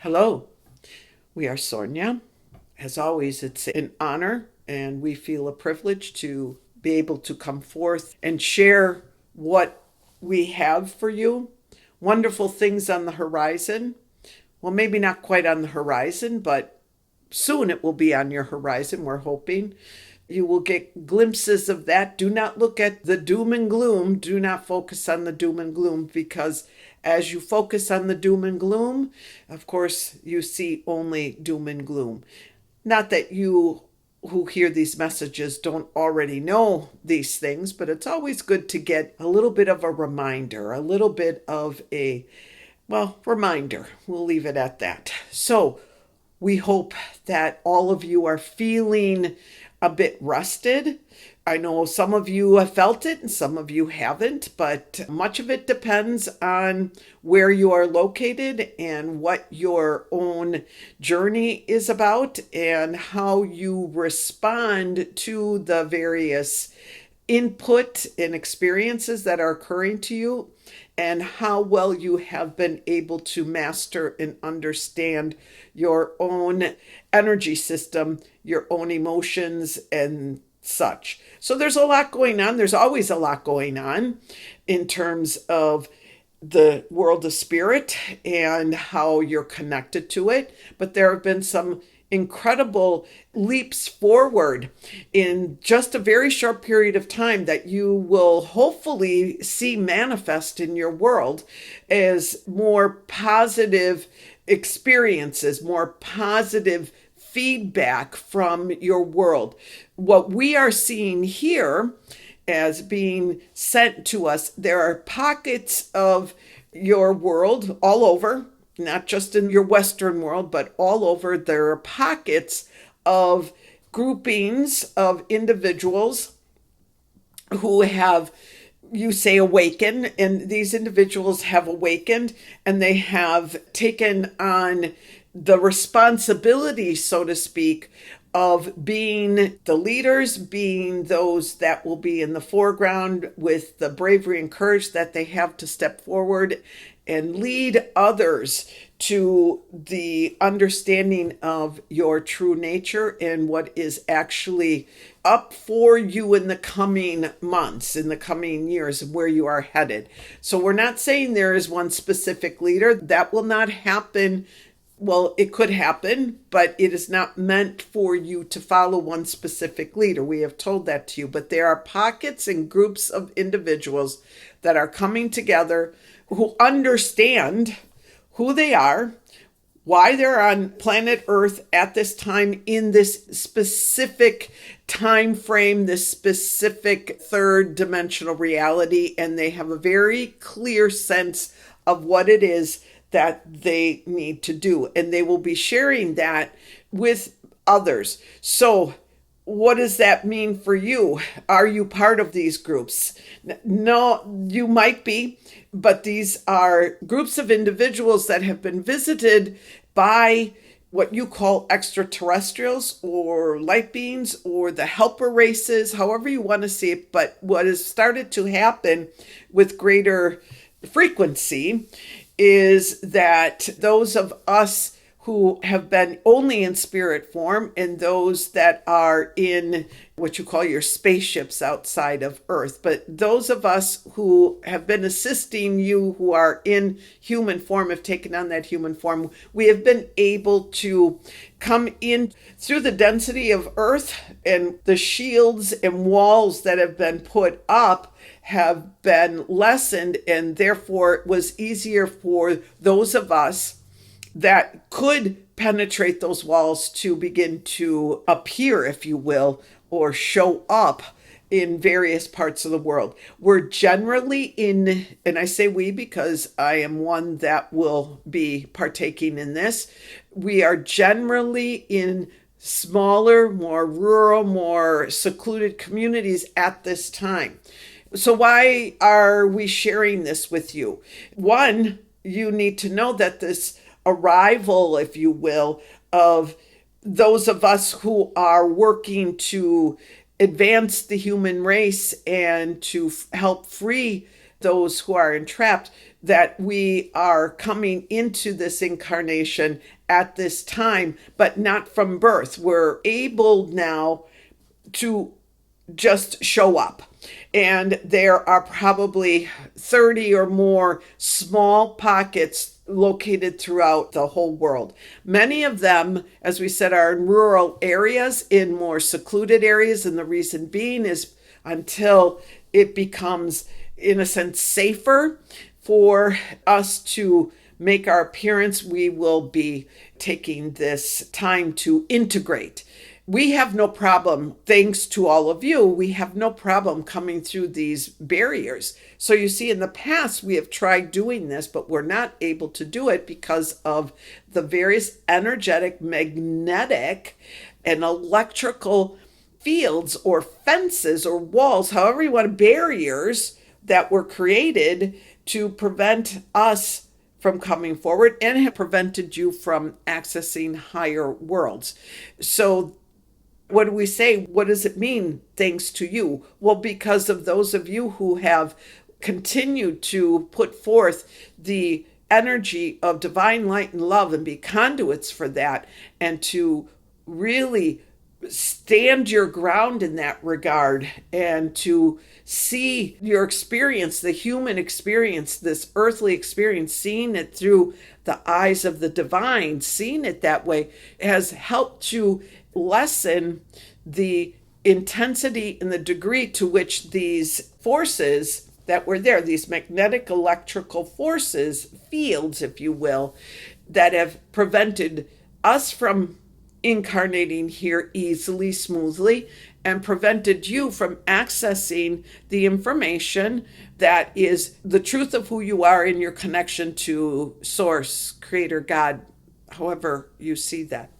Hello, we are Sornia. As always, it's an honor and we feel a privilege to be able to come forth and share what we have for you. Wonderful things on the horizon. Well, maybe not quite on the horizon, but soon it will be on your horizon, we're hoping. You will get glimpses of that. Do not look at the doom and gloom. Do not focus on the doom and gloom, because as you focus on the doom and gloom, of course, you see only doom and gloom. Not that you who hear these messages don't already know these things, but it's always good to get a little bit of a reminder, a little bit of a, reminder. We'll leave it at that. So, we hope that all of you are feeling a bit rested. I know some of you have felt it and some of you haven't, but much of it depends on where you are located and what your own journey is about and how you respond to the various input and experiences that are occurring to you, and how well you have been able to master and understand your own energy system, your own emotions, and such. So there's a lot going on. There's always a lot going on in terms of the world of spirit and how you're connected to it. But there have been some incredible leaps forward in just a very short period of time that you will hopefully see manifest in your world as more positive experiences, more positive feedback from your world. What we are seeing here as being sent to us, there are pockets of your world all over, not just in your Western world, but all over. There are pockets of groupings of individuals who have, you say, awakened, and these individuals have awakened and they have taken on the responsibility, so to speak, of being the leaders, being those that will be in the foreground with the bravery and courage that they have to step forward and lead others to the understanding of your true nature and what is actually up for you in the coming months, in the coming years, where you are headed. So we're not saying there is one specific leader. That will not happen. Well, it could happen, but it is not meant for you to follow one specific leader. We have told that to you, but there are pockets and groups of individuals that are coming together who understand who they are, why they're on planet Earth at this time in this specific time frame, this specific third dimensional reality, and they have a very clear sense of what it is that they need to do, and they will be sharing that with others. So what does that mean for you? Are you part of these groups? No, you might be, but these are groups of individuals that have been visited by what you call extraterrestrials or light beings or the helper races, however you want to see it. But what has started to happen with greater frequency is that those of us who have been only in spirit form and those that are in what you call your spaceships outside of Earth, but those of us who have been assisting you who are in human form, have taken on that human form, we have been able to come in through the density of Earth, and the shields and walls that have been put up have been lessened, and therefore it was easier for those of us that could penetrate those walls to begin to appear, if you will, or show up in various parts of the world. We're generally in, and I say we because I am one that will be partaking in this, we are generally in smaller, more rural, more secluded communities at this time. So why are we sharing this with you? One, you need to know that this arrival, if you will, of those of us who are working to advance the human race and to help free those who are entrapped, that we are coming into this incarnation at this time, but not from birth. We're able now to just show up. And there are probably 30 or more small pockets located throughout the whole world. Many of them, as we said, are in rural areas, in more secluded areas. And the reason being is until it becomes, in a sense, safer for us to make our appearance, we will be taking this time to integrate. We have no problem, thanks to all of you, we have no problem coming through these barriers. So you see, in the past, we have tried doing this, but we're not able to do it because of the various energetic, magnetic, and electrical fields or fences or walls, however you want, barriers that were created to prevent us from coming forward and have prevented you from accessing higher worlds. So what do we say? What does it mean, thanks to you? Well, because of those of you who have continued to put forth the energy of divine light and love and be conduits for that, and to really stand your ground in that regard, and to see your experience, the human experience, this earthly experience, seeing it through the eyes of the divine, seeing it that way, has helped to lessen the intensity and the degree to which these forces that were there, these magnetic electrical forces, fields, if you will, that have prevented us from incarnating here easily, smoothly, and prevented you from accessing the information that is the truth of who you are in your connection to Source, Creator, God, however you see that.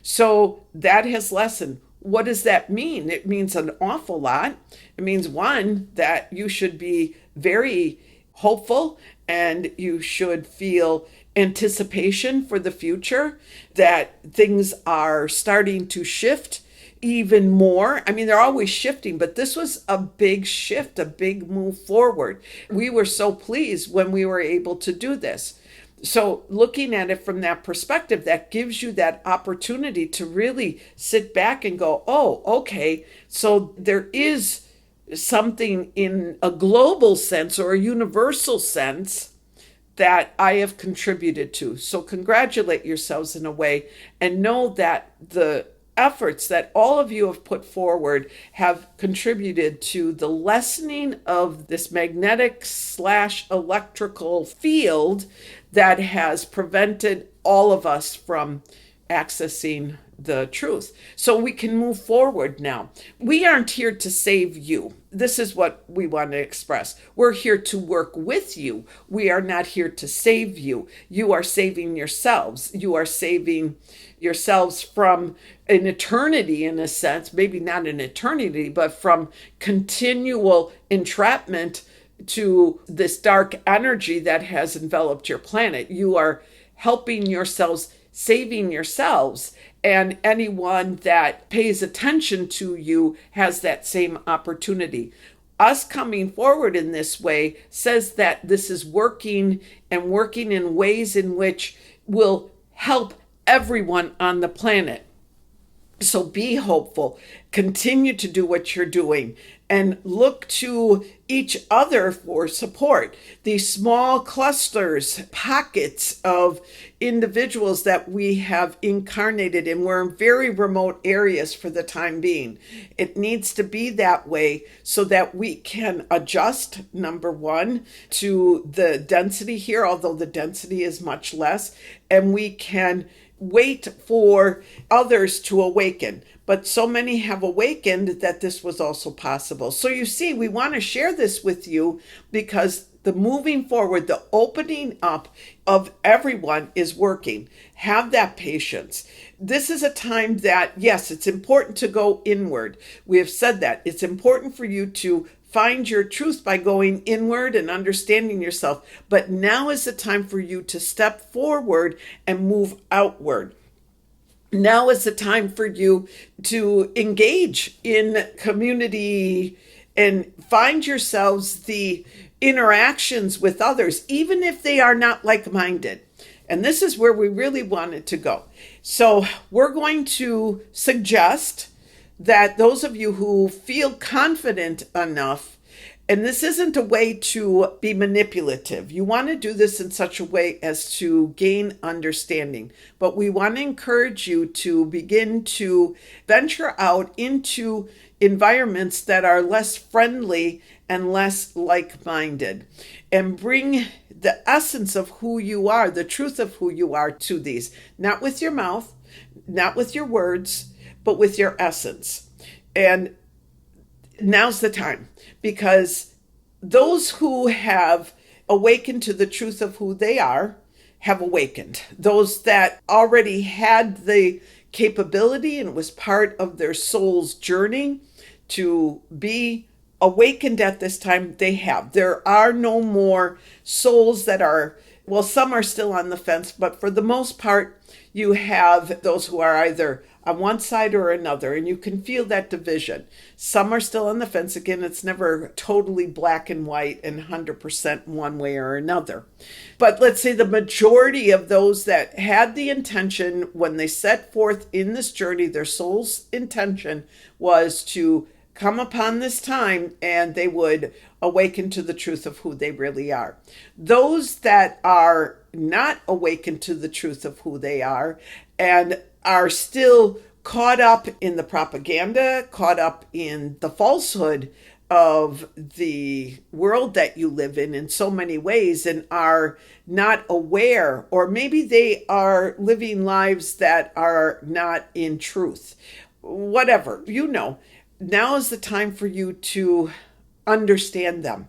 So that has lessened. What does that mean? It means an awful lot. It means, one, that you should be very hopeful and you should feel anticipation for the future, that things are starting to shift even more. I mean, they're always shifting, but this was a big shift, a big move forward. We were so pleased when we were able to do this. So looking at it from that perspective, that gives you that opportunity to really sit back and go, oh, okay, so there is something in a global sense or a universal sense that I have contributed to. So congratulate yourselves in a way, and know that the efforts that all of you have put forward have contributed to the lessening of this magnetic / electrical field that has prevented all of us from accessing the truth. So we can move forward now. We aren't here to save you. This is what we want to express. We're here to work with you. We are not here to save you. You are saving yourselves. You are saving yourselves from an eternity, in a sense, maybe not an eternity, but from continual entrapment to this dark energy that has enveloped your planet. You are helping yourselves, saving yourselves, and anyone that pays attention to you has that same opportunity. Us coming forward in this way says that this is working, and working in ways in which will help everyone on the planet. So be hopeful, continue to do what you're doing, and look to each other for support. These small clusters, pockets of individuals that we have incarnated in, we're in very remote areas for the time being. It needs to be that way so that we can adjust, number one, to the density here, although the density is much less, and we can wait for others to awaken. But so many have awakened that this was also possible. So you see, we want to share this with you because the moving forward, the opening up of everyone is working. Have that patience. This is a time that, yes, it's important to go inward. We have said that. It's important for you to find your truth by going inward and understanding yourself. But now is the time for you to step forward and move outward. Now is the time for you to engage in community and find yourselves the interactions with others, even if they are not like-minded. And this is where we really wanted to go. So we're going to suggest that those of you who feel confident enough, and this isn't a way to be manipulative. You want to do this in such a way as to gain understanding. But we want to encourage you to begin to venture out into environments that are less friendly and less like-minded, and bring the essence of who you are, the truth of who you are to these, not with your mouth, not with your words, but with your essence. And now's the time, because those who have awakened to the truth of who they are have awakened. Those that already had the capability and it was part of their soul's journey to be awakened at this time, they have. There are no more souls that are, well, some are still on the fence, but for the most part, you have those who are either on one side or another, and you can feel that division. Some are still on the fence. Again, it's never totally black and white and 100% one way or another. But let's say the majority of those that had the intention when they set forth in this journey, their soul's intention was to come upon this time and they would awaken to the truth of who they really are. Those that are not awakened to the truth of who they are and are still caught up in the propaganda, caught up in the falsehood of the world that you live in so many ways, and are not aware, or maybe they are living lives that are not in truth. Whatever, now is the time for you to understand them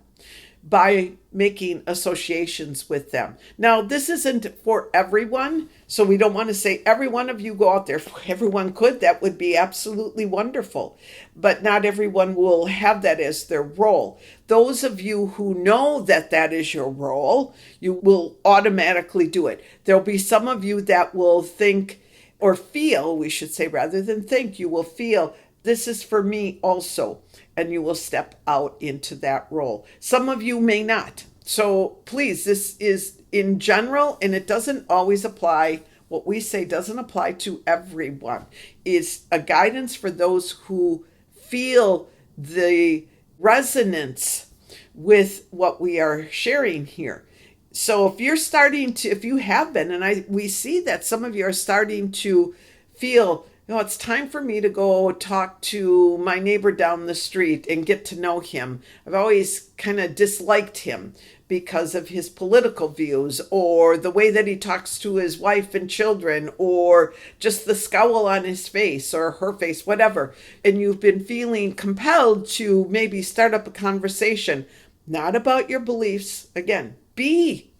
by making associations with them. Now, this isn't for everyone, so we don't want to say every one of you go out there. If everyone could, that would be absolutely wonderful. But not everyone will have that as their role. Those of you who know that that is your role, you will automatically do it. There'll be some of you that will think, or feel, we should say, rather than think, you will feel, this is for me also, and you will step out into that role. Some of you may not. So please, this is in general, and it doesn't always apply. What we say doesn't apply to everyone. It's a guidance for those who feel the resonance with what we are sharing here. So if you're starting to, if you have been, and we see that some of you are starting to feel, it's time for me to go talk to my neighbor down the street and get to know him. I've always kind of disliked him because of his political views, or the way that he talks to his wife and children, or just the scowl on his face or her face, whatever. And you've been feeling compelled to maybe start up a conversation, not about your beliefs. Again, be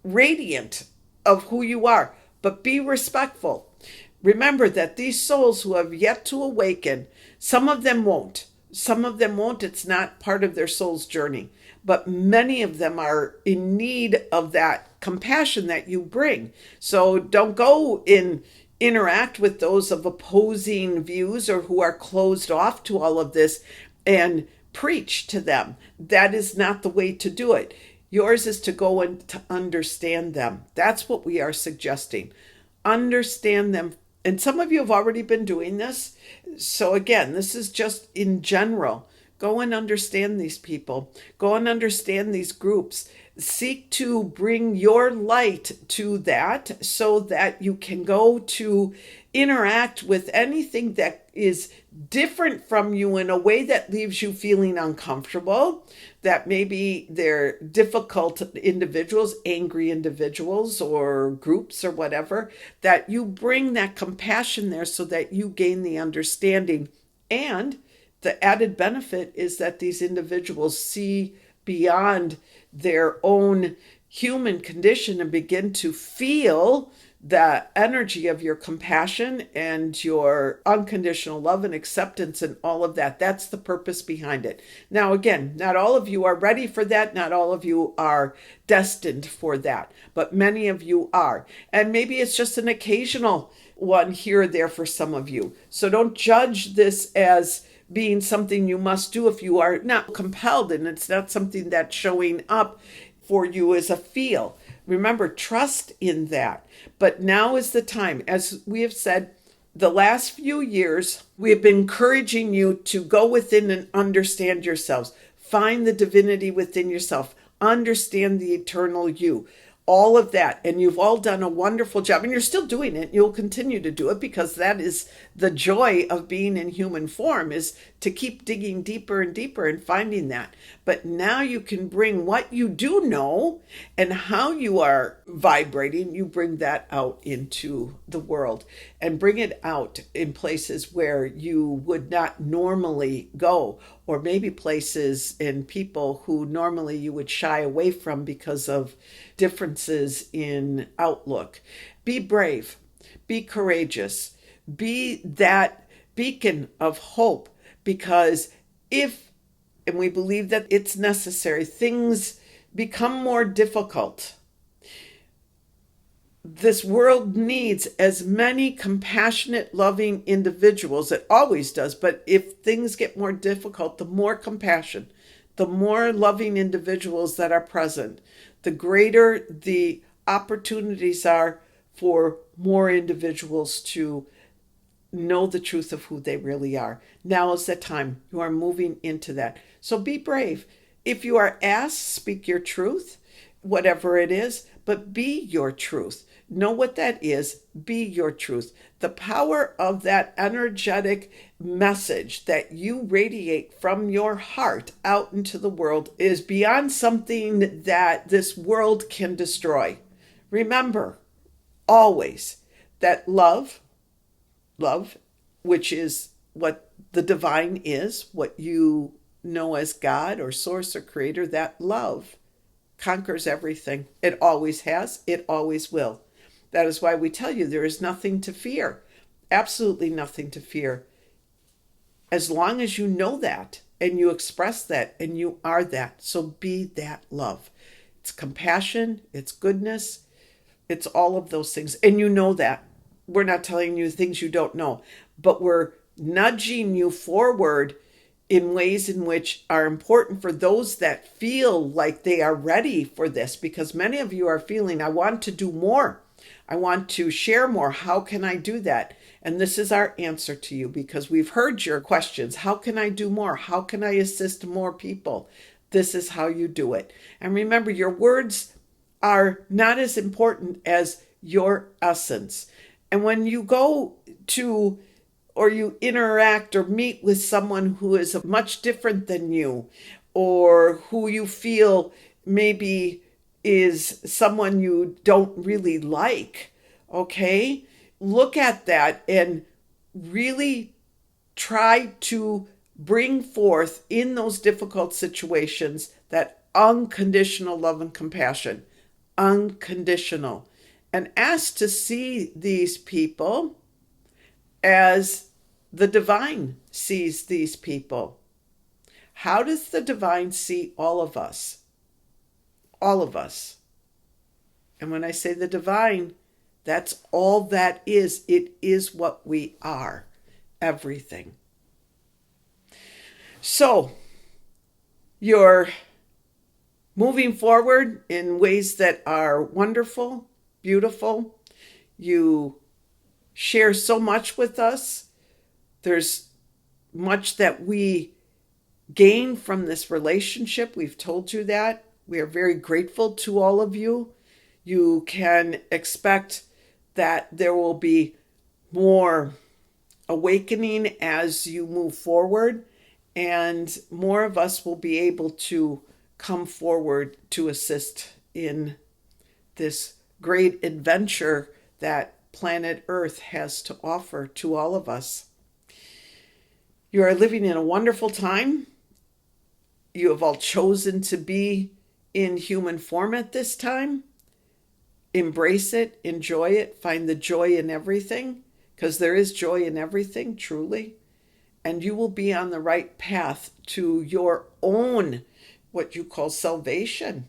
radiant of who you are, but be respectful. Remember that these souls who have yet to awaken, some of them won't. Some of them won't. It's not part of their soul's journey. But many of them are in need of that compassion that you bring. So don't go and interact with those of opposing views or who are closed off to all of this and preach to them. That is not the way to do it. Yours is to go and to understand them. That's what we are suggesting. Understand them. And some of you have already been doing this. So again, this is just in general. Go and understand these people. Go and understand these groups. Seek to bring your light to that so that you can go to interact with anything that is different from you in a way that leaves you feeling uncomfortable, that maybe they're difficult individuals, angry individuals or groups or whatever, that you bring that compassion there so that you gain the understanding. And the added benefit is that these individuals see beyond their own human condition and begin to feel the energy of your compassion and your unconditional love and acceptance and all of that. That's the purpose behind it. Now, again, not all of you are ready for that. Not all of you are destined for that, but many of you are. And maybe it's just an occasional one here or there for some of you. So don't judge this as being something you must do if you are not compelled, and it's not something that's showing up for you as a feel. Remember, trust in that. But now is the time. As we have said, the last few years, we have been encouraging you to go within and understand yourselves. Find the divinity within yourself. Understand the eternal you. All of that. And you've all done a wonderful job. And you're still doing it. You'll continue to do it because that is the joy of being in human form, is to keep digging deeper and deeper and finding that. But now you can bring what you do know and how you are vibrating. You bring that out into the world and bring it out in places where you would not normally go, or maybe places and people who normally you would shy away from because of differences in outlook. Be brave, be courageous, be that beacon of hope, because if, and we believe that it's necessary, things become more difficult. This world needs as many compassionate, loving individuals. It always does. But if things get more difficult, the more compassion, the more loving individuals that are present, the greater the opportunities are for more individuals to know the truth of who they really are. Now is the time. You are moving into that. So be brave. If you are asked, speak your truth, whatever it is, but be your truth. Know what that is. Be your truth. The power of that energetic message that you radiate from your heart out into the world is beyond something that this world can destroy. Remember always that love, which is what the divine is, what you know as God or source or creator, that love conquers everything. It always has. It always will. That is why we tell you there is nothing to fear. Absolutely nothing to fear. As long as you know that and you express that and you are that. So be that love. It's compassion. It's goodness. It's all of those things. And you know that. We're not telling you things you don't know, but we're nudging you forward in ways in which are important for those that feel like they are ready for this, because many of you are feeling, I want to do more. I want to share more. How can I do that? And this is our answer to you, because we've heard your questions. How can I do more? How can I assist more people? This is how you do it. And remember, your words are not as important as your essence. And when you go to, or you interact or meet with someone who is much different than you, or who you feel maybe is someone you don't really like, okay? Look at that and really try to bring forth in those difficult situations that unconditional love and compassion. Unconditional. And ask to see these people as the divine sees these people. How does the divine see all of us? All of us. And when I say the divine, that's all that is. It is what we are. Everything. So, you're moving forward in ways that are wonderful, beautiful. You share so much with us. There's much that we gain from this relationship. We've told you that. We are very grateful to all of you. You can expect that there will be more awakening as you move forward, and more of us will be able to come forward to assist in this great adventure that planet Earth has to offer to all of us. You are living in a wonderful time. You have all chosen to be in human form at this time. Embrace it, enjoy it, find the joy in everything, because there is joy in everything, truly. And you will be on the right path to your own, what you call salvation.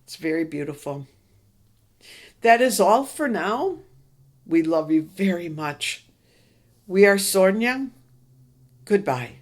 It's very beautiful. That is all for now. We love you very much. We are Sornia. Goodbye.